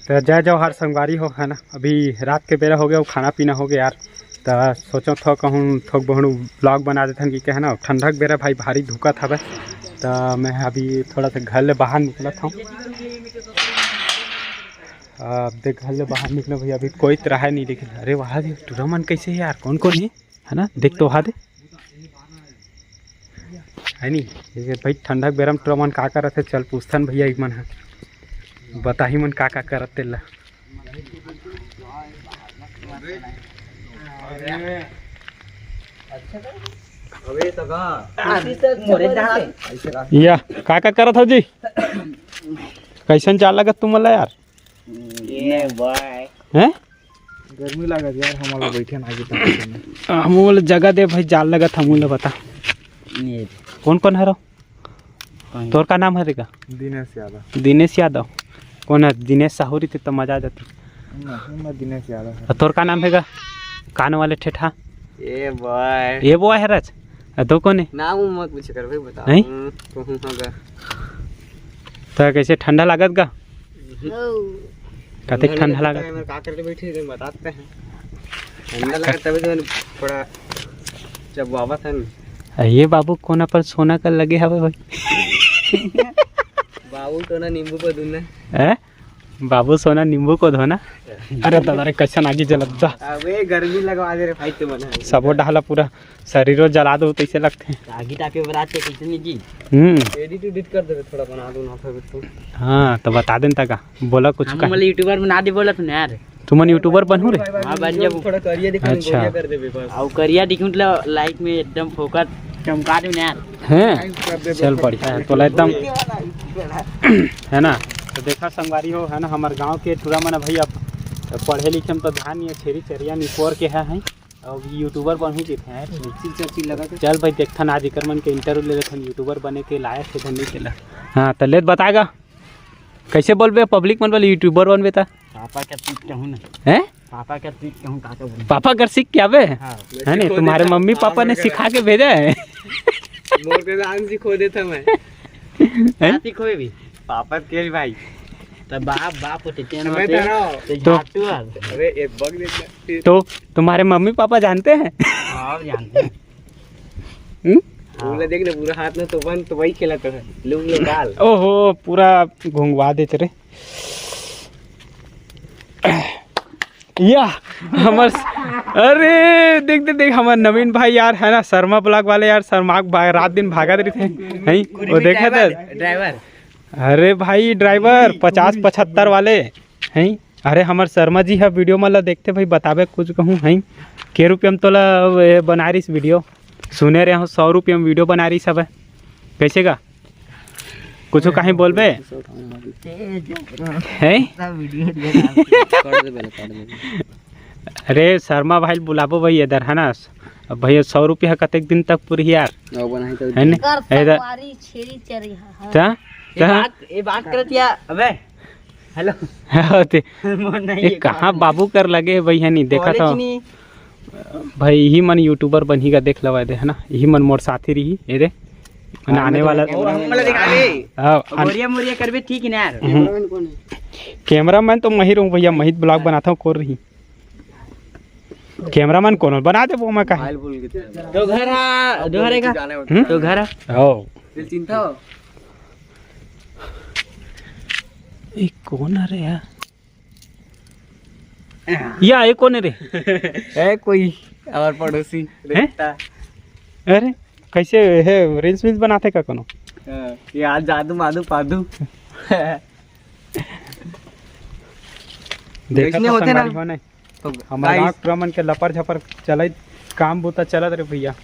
तो जय जवाहर संगवारी हो है ना। अभी रात के बेरा हो गया, वो खाना पीना हो गया यार। तो सोचो थो कहूँ थोक बहु ब्लॉग बना देते कि क्या है ना, ठंडा के बेरा भाई भारी धुका था बस। तो मैं अभी थोड़ा सा घर ले बाहर निकला था। अब देख घर ले बाहर निकला भैया, अभी कोई तरह नहीं दिखे। अरे वहाँ दे टूरा मन कैसे है यार, कौन कौन है ना, देख तो वहाँ दे है नहीं भाई। ठंडा के बेरा में टूरा मन का करते, चल पूछथन भैया एक मन है, बता ही मन का करते ला। या का करत हो जी, कैसन चाल लगत तुम मला यार? हैं गर्मी लागत यार, हमारा बैठे ना हम बोले जगह दे भाई, जाल लगत हम बोले बता कौन कौन है रो? तोर का नाम है रेगा? दिनेश यादव। दिनेश यादव कौन है? दिनेश साहुरी थे तो मजा आ जाती। मैं दिनेश यादव। तोर का नाम हैगा? कान वाले ठेठा ये बॉय है राज। तो कौन है नाम मत पूछ कर भाई, बता नहीं होगा तो कैसे ठंडा लागत गा? कते ठंडा लागत? मैं का करके बैठे थे बताते हैं। ठंडा लगा तभी तो थोड़ा जब वापस है। ये बाबू कोना पर सोना कर लगे हवे भाई। बाबू तो ना नींबू पर धुना है, बाबू सोना नींबू को धोना। अरे दादा रे कैसन आगे जलत जा। अबे गर्मी लगवा दे रे भाई, तो मना सबो डाला पूरा शरीरो जला दो तैसे लगते। आगे टाके बरात के कितनी जी एडिट कर दे, थोड़ा बना दो ना फिर तो। हाँ तो बता देन तका बोला कुछ का। हम यूट्यूबर बना दे बोलत ना यार। तुमन यूट्यूबर बनहु रे? हां बन जा, थोड़ा करिया दिखा अच्छा कर दे बस। और करिया दिखूं लाइक में एकदम फोकस चमका दे यार। हैं चल बढ़िया है तो एकदम है ना। तो देखा संगवारी हो है ना, हमारे गांव के थोड़ा मना भाई अब पढ़े लिखे में तो ध्यान नहीं है, छेरी चरिया निपोर के है और यूट्यूबर बन ही देते हैं। लगा चल भाई देखथन आज एकर मन के इंटरव्यू ले लेथन, यूट्यूबर बने के लायक है धनी के ला। हाँ तो ले बताएगा कैसे बोलबे पब्लिक मन वाले यूट्यूबर बनबे ता? पापा का सीख कहूं ना हैं, पापा का सीख कहूं का बोल। पापा कर सीख के आवे हां है नहीं, तुम्हारे मम्मी पापा ने सिखा के भेजा है। मोर के नाम सिखो देता मैं। क्या सिखोए भी पापा तेल भाई तब बाप होते मैं तो अरे एक बग देख। तो तुम्हारे मम्मी पापा जानते हैं? हां जानते हैं। पूरा देख ले, पूरा हाथ में तो बन तो वही खेलता है लूंग डाल। ओहो पूरा घुंघवा देते रे या हमर। अरे देख हमार नवीन भाई यार है ना, शर्मा ब्लॉग वाले यार, शर्मा रात दिन भागत रहे थे नहीं वो देखे थे ड्राइवर। अरे भाई ड्राइवर 50-75 वाले हैं। अरे हमार शर्मा जी है, वीडियो मतलब देखते भाई बतावे कुछ कहूँ हैं के रुपये में तोला बना रही वीडियो? सुने रहे हो 100 रुपये में वीडियो बना रही सब है, कैसे का कुछ कहीं बोलबे है? अरे शर्मा भाई बुलाबो भाई इधर है ना। अब भैया 100 रुपया कतेक दिन तक पूरी यार है ना इधर। ये बात करतिया अबे हेलो ये कहाँ बाबू कर लगे भाई है नहीं देखा था भाई। यही मन यूट्यूबर बनीगा देख लवा दे है ना, यही मन मोर साथी रही ये रे आने वाला मोरिया करबे ठीक ना यार। कैमरामैन तो मैं ही रहूं भैया, मैं ही ब्लॉग बनाता हूँ कोर रही। कैमरामैन कौन बना दे वो मैं कहा तो घर आ दोहरेगा तो घर आ ओ चिंता हो। ये कौन है रे या ये कौन है रे? है कोई और पड़ोसी है? अरे कैसे है रील्स वील्स बनाते का कोनो? यार जादू मादू पादू देखने होते ना हमारे गाँव क्रमन के लपर झपर चल काम बूता चलत रे भैया।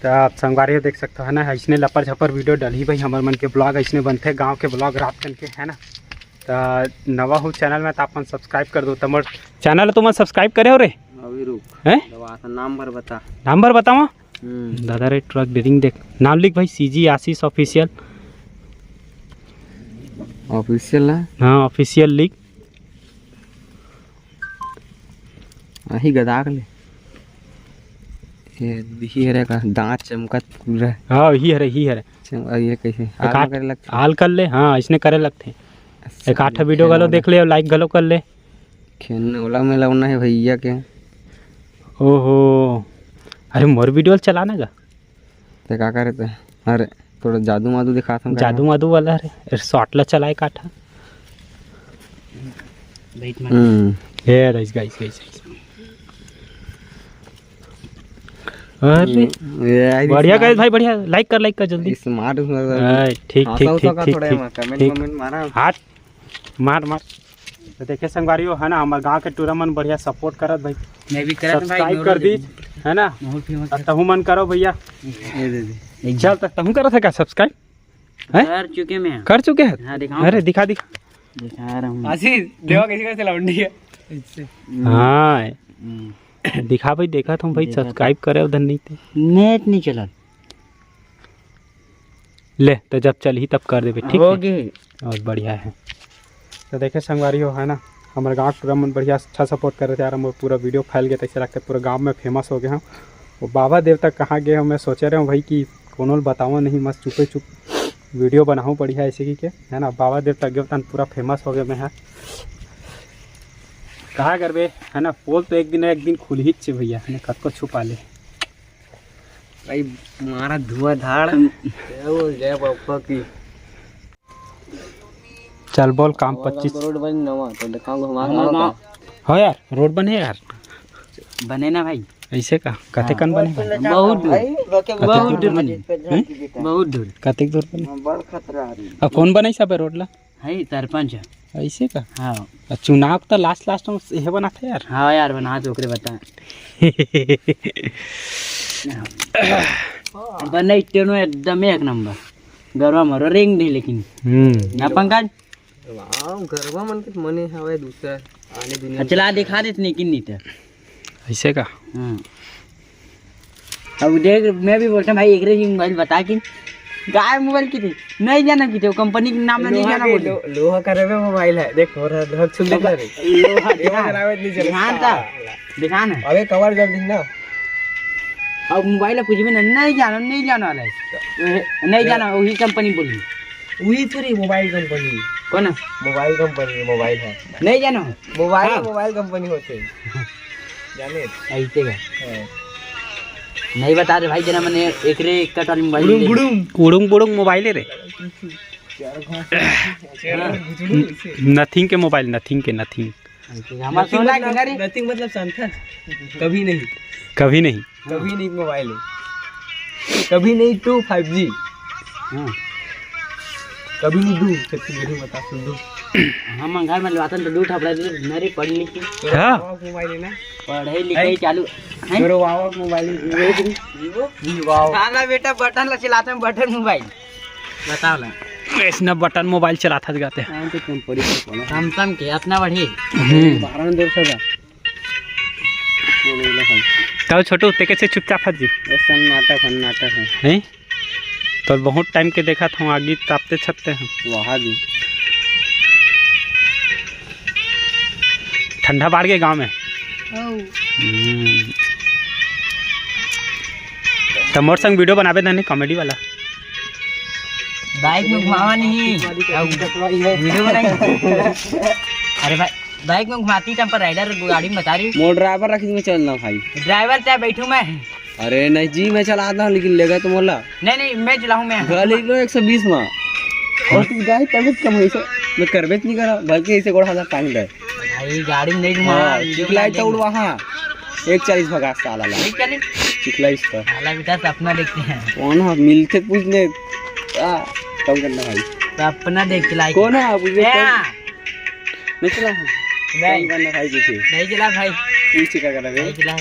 तो आप संगवारी देख सकते हो है ना, ऐसने लपर झपर वीडियो डली भाई हमारे मन के ब्लॉग ऐसने बनते गांव के ब्लॉग रात कन के है ना। तो नवा हो चैनल में तो आप सब्सक्राइब कर दो। तमर चैनल तुम सब्सक्राइब करे हो रे? अभी रुक हैं नंबर बता, नंबर बताओ दादा रे। ट्रक डेरिंग देख नाम लिख भाई, सीजी आशीष ऑफिशियल ना। हाँ ऑफिशियल लिख ही गदा ले ये दिखी है का दांत चमकत पूरा। हाँ ही है ये कैसे हाल करे लगते हाल कर ले। हाँ इसने करे लगते एक 8 वीडियो गलो देख ले और लाइक गलो कर ले। खेलने वाला में लाना है भैया के। ओहो अरे मोर वीडियो चलाना का ते का करे थे? अरे थोड़ा जादू मादू दिखा था। जादू मादू वाला अरे शॉर्ट ला चलाए काठा। ये गाइस गाइस गाइस अरे बढ़िया गाइस भाई बढ़िया। लाइक कर जल्दी। स्मार्ट ठीक कमेंट मारा हाथ मार तो देखे संगवारियों है ना हमारे गांव के टूर्नामेंट बढ़िया सपोर्ट करत भाई। मैं भी करत भाई सब्सक्राइब कर दी है ना। तहु मन करो भैया। चल तक तहु करो था क्या सब्सक्राइब कर चुके हैं। अरे दिखा दिखा रहा हूं। आशीष देखो कैसे कैसे लौंडी है। हाँ दिखा भाई देखा तुम भाई सब्सक्राइब करे उधर नहीं थे नेट नहीं चला ले तो जब चल ही तब कर दे ठीक है। और बढ़िया है तो देखे संगवारी हो है ना हमारे गाँव टूर्नामेंट बढ़िया अच्छा सपोर्ट कर रहे थे यार। हम पूरा वीडियो फैल गया था ऐसे लगता है पूरा गाँव में फेमस हो गए हम। वो बाबा देव तक कहाँ गए हम मैं सोचे रहे हूँ भाई कि कोनो बताऊँ नहीं मस्त चुपे चुप वीडियो बनाऊँ बढ़िया ऐसे की के है ना। बाबा देव तक गए पूरा फेमस हो गया मैं है कहा कर बे है ना। पोल तो एक दिन खुल ही चे भैया है कद को छुपा ले भाई मारा धुआंधार जय बाबा की। चल बोल काम 25 रोड बन नवा तो दिखाऊंगा हो यार रोड बने यार बने ना भाई ऐसे का कते कन बने बहुत दूर कते दूर बने बड़ खतरा अब कौन बने सब रोड ला है सरपंच ऐसे का। हाँ चुनाव तो लास्ट में यह बना था यार। हाँ यार बना तो ओकरे बता बने टेनो एकदम एक नंबर गरवा मरो रिंग नहीं लेकिन ना पंकज वाह गरवा मन के मने हवे दूसरा आने दुनिया चला दिखा देत नहीं किन्नी ते ऐसे का। हां अब देख मैं भी बोलता भाई एकरे जी मोबाइल बता कि गाय मोबाइल की थी नहीं जाना की थे कंपनी के नाम नहीं जाना बोले लोहा करे में मोबाइल है देख हो रहा है सुन देख रे लोहा करावे नहीं चल ध्यान था दिखा ना अबे कवर जब दिखना अब मोबाइल कुछ भी नहीं जाना वाला है नहीं जाना वही कंपनी बोली वही थोड़ी मोबाइल कंपनी कौन मोबाइल कंपनी मोबाइल है नहीं जाना मोबाइल कंपनी होते जाने ऐसे का नहीं बता रहे भाई जना मैंने एक रे कट वाली मोबाइल बुड़ुंग मोबाइल रे नथिंग के मोबाइल नथिंग हमारा सोना के रे नथिंग मतलब संथा कभी नहीं मोबाइल है कभी नहीं 2 5G हां कभी नहीं दू छत्तीसगढ़ी बता सुन दू हम घर में लवातन तो दू ठपड़ा दे नरे पढ़ लिखी हां मोबाइल है ना पढ़ाई लिखाई चालू है मेरे वावा मोबाइल वीवो साला बेटा बटन ला चलाते हैं बटन मोबाइल बताओ ना इसने बटन मोबाइल चलाता जाते हैं तो कंपनी सैमसंग के अपना बढ़ी 1200 का तो छोटू ते कैसे चुपचाप फंस जी नाटक है तो बहुत टाइम के देखा था आगे तापते छपते हैं वहाँ भी ठंडा बाढ़ के गांव में तो मोर संग वीडियो बनावे था नहीं कॉमेडी वाला बाइक में घुमावा नहीं वीडियो बनाई अरे भाई बाइक में घुमाती टाइम पर राइडर गाड़ी में बता रही मोर ड्राइवर रखी में चलना भाई ड्राइवर चाहे बैठूं मैं अरे नहीं जी मैं चलाता हूँ लेकिन लेगा तो मोला नहीं मैं चलाऊं मैं गाड़ी लो 120 में और तू गाड़ी तबियत कम हुई मैं करबे नहीं करा बल्कि ऐसे गोड़ हाथ टांग दे भाई गाड़ी में नहीं घुमा चिखलाई तो उड़ वहां 140 भगा साला ला 140 चिखलाई पर साला बेटा सपना देखते हैं कौन है मिलते पूछने कम करना भाई सपना देख चलाई कौन है पूछे नहीं चला नहीं करना भाई नहीं चला भाई पूछ क्या कर रहा है चला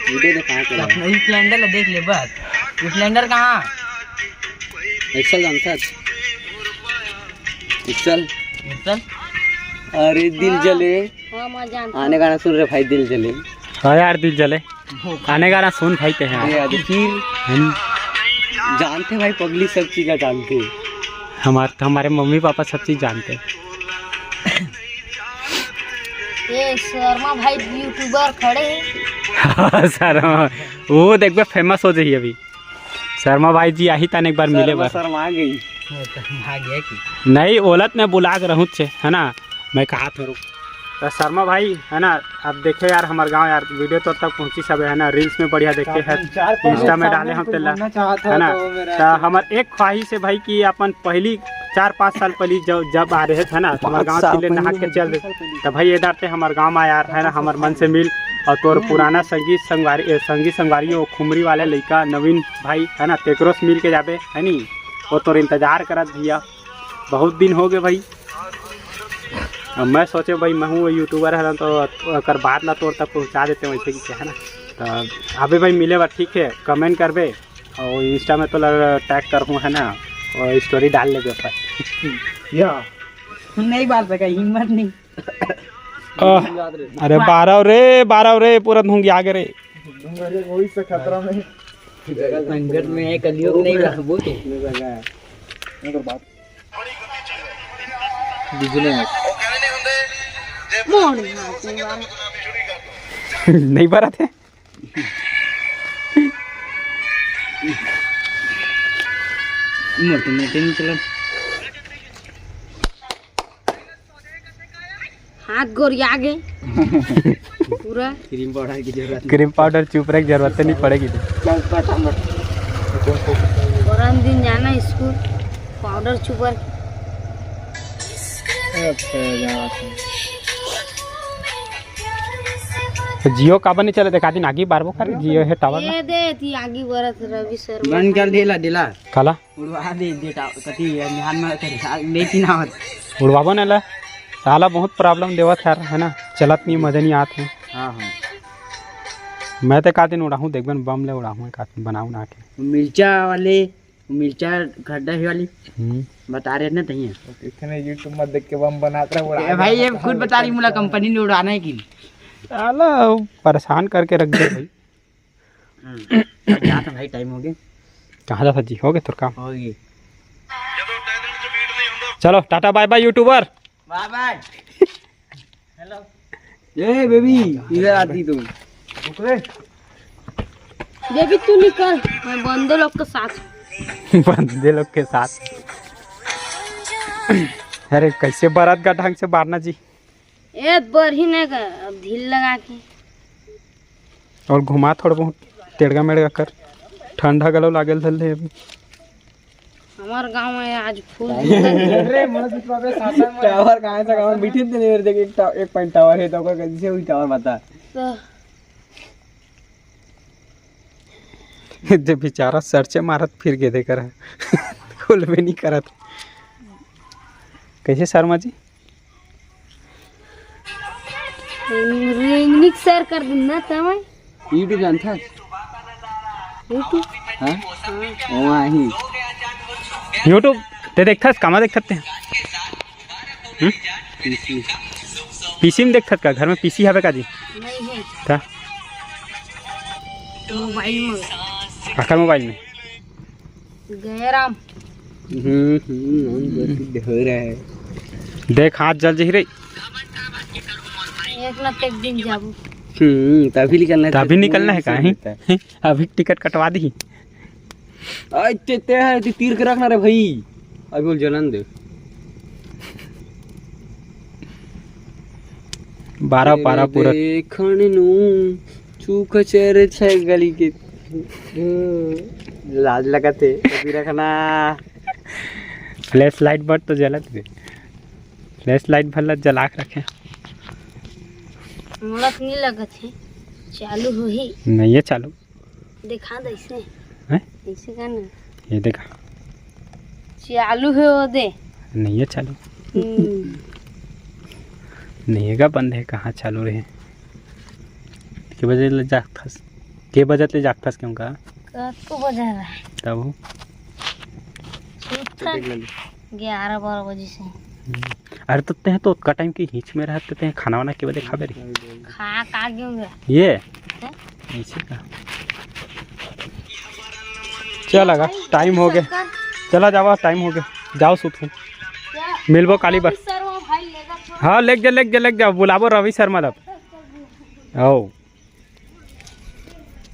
वीडियो दिखा के अपना स्प्लेंडर देख ले बस स्प्लेंडर कहां एक्सेल जानता एक्सेल अरे दिल जले आने गाना सुन रहे भाई दिल जले हाँ यार दिल जले आने गाना सुन भाई ते हैं फिर जानते भाई पब्लिक सब चीज का जानते हमारे मम्मी पापा सब चीज जानते ये शर्मा भाई यूट्यूबर खड़े हैं शर्मा वो देख बे फेमस हो जाइए अभी शर्मा भाई जी आही तन एक बार मिले बार शर्मा आ गई भाग्य की नहीं ओलत ने बुला के रहूँ छे है ना, मैं कहा था रुक। तो शर्मा भाई है ना, अब देखे यार हमारे गांव यार वीडियो तो तक पहुंची सब है ना, रील्स में बढ़िया देखे है, इंस्टा में डाले हम तेला है ना। तो हमार एक ख्वाहिश है भाई कि अपन पहली 4-5 साल पहले जब आ रहे थे ना हमारे गाँव चिल्ले नहा के चल रहे, तो भाई इधर ते हमारे गाँव में यार है ना, हमारे मन से मिल और तोर पुराना संगी संगवारी वो खुमरी वाले लड़का नवीन भाई है ना, तेकरो से मिल के जाबे है नी, वो तोर इंतजार करत भैया, बहुत दिन हो गए भाई। अब मैं सोचे भाई मैं हूँ यूट्यूबर है तो अगर बाद ला तोर तक पहुँचा देते वैसे कि है ना। तो अभी भाई मिले बा ठीक है, कमेंट करबे और इंस्टा में तो टैग करूँ है ना, और स्टोरी डाल लेगे ऊपर या नहीं बात सका, हिम्मत नहीं। अरे 12 रे पूरा धूंगी आगे रे वही से खतरा में संकट में है, कलियुग नहीं रहबो तो नहीं भरा थे मोटे मोटे नहीं चला, हाथ गोरिया गए पूरा। क्रीम पाउडर की जरूरत क्रीम पाउडर चुपरे की जरूरत नहीं पड़ेगी। गरम दिन जाना स्कूल, पाउडर चुपर। तो जियो काबर नहीं चले देखा दिन आगे बार कर जियो है टावर ये दे थी आगे बरत रवि सर बंद कर देला दिला काला उड़वा दे देटा कति निहान में कर लेती ना होत उड़वाबो ने ला साला बहुत प्रॉब्लम देवत यार है ना, चलत नहीं मजे नहीं आते। हां हां मैं तो का दिन उड़ाऊँ देखबन बम ले उड़ाऊँ का दिन बनाऊँ ना के मिर्चा वाले मिर्चा गड्ढा ही वाली बता रहे ना तही इतने यूट्यूब में देख के बम बनाता है भाई, ये खुद बता रही मुला कंपनी ने उड़ाना है कि साला परेशान करके रख दे भाई। जा तो भाई टाइम हो गया, कहाँ जा जी हो गए तुर काम हो गई। चलो tata bye bye YouTuber, bye bye. Hello ये बेबी इधर आती तुम बेबी तू निकल, मैं बंदे लोग के साथ। बंदे लोग के साथ अरे कैसे बारात का ढंग से बारना जी, ए बढ़ी नहीं का अब ढील लगा के और घुमा थोड़ा बहुत टेढ़गा मेढ़गा कर, ठंडा गलो लागल धल है अभी। हमार गांव में आज फूल अरे मत पावे सासा में टावर कहां से गांव बैठे थे नहीं देख एक पॉइंट टावर है तो कैसे हुई टावर बता। तो जब बेचारा सर्चे मारत फिर गए देकर खुल भी नहीं करत। कैसे शर्मा जी रिंगनिक शेयर कर दूंगा तमें यूट्यूब जानता यूट्यूब। हां वहां ही यूट्यूब ते देखथस कामा देखत हैं पीसी में देखत का, घर में पीसी हवे का जी नहीं है था मोबाइल में आखिर मोबाइल में गैराम हो रहा है। देख हाथ जल जी रे, एक ना एक दिन जाबू तभी निकलना है, तभी निकलना है कहीं अभी टिकट कटवा दी। ते है तीर के रखना रे भाई, अभी बोल जलन दे 12 पूरा देखण नु चूक चेहरे छे गली के लाज लगाते अभी रखना। फ्लैश लाइट बट तो जलत दे, फ्लैश लाइट भला जला के रखे मोलक नहीं लगत है, चालू हो ही नहीं है चालू दिखा दे ऐसे हैं? ऐसे का ना ये देखा चालू है वो दे नहीं है चालू, नहीं है का बंद है, कहाँ चालू रहे के बजे ले जागथस के बजत ले जागथस क्यों का कब को बजा रहा है तब 11-12 बजे से। अरे तो ते तो का टाइम की हिच में रहते ते खाना वाना के बजे खाबे रे खा का क्यों गया ये ऐसे का चल टाइम हो गया, चला जावा टाइम हो गया, जाओ सुत मिलबो काली बार। हाँ लेक जा बुलाबो रवि शर्मा लब आओ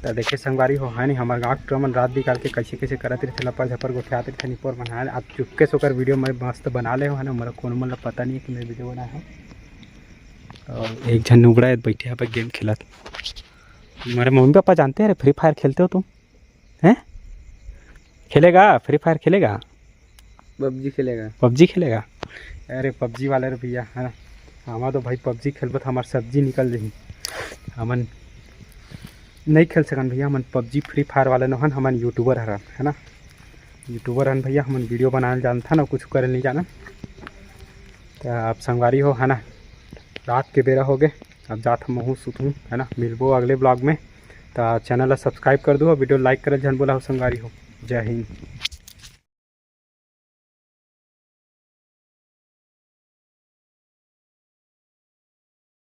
तो देखे संगवारी हो है नहीं हमारे गाँव के मन रात निकाल के कैसे कैसे करत रहे लपर झपर गोठियाते थे निपोर बनाए आप चुपके से होकर वीडियो में मस्त बना ले हो है ना मेरा कौन मतलब पता नहीं है कि मैं वीडियो बनाया हूँ। और एक जन उबड़ा बैठे यहाँ पर गेम खेलत। हमारे मम्मी पापा जानते हैं फ्री फायर खेलते हो तुम हैं? खेलेगा फ्री फायर खेलेगा? पबजी खेलेगा? अरे पबजी वाले रे भैया है ना हमारा तो भाई पबजी खेलबो तो हमार सब्जी निकल रही हमन नहीं खेल सकन भैया। हमन पबजी फ्री फायर वाले न हन हमन यूट्यूबर हरन है ना यूट्यूबर हन भैया। हमन वीडियो बनाने जानता ना कुछ करे नहीं जाना। तो आप संगवारी हो है ना रात के बेरा हो गए अब जात हम सुतूँ है ना। मिलबो अगले ब्लॉग में। तो चैनल सब्सक्राइब कर दो वीडियो लाइक कर जन बोला हो संगवारी हो। जय हिंद।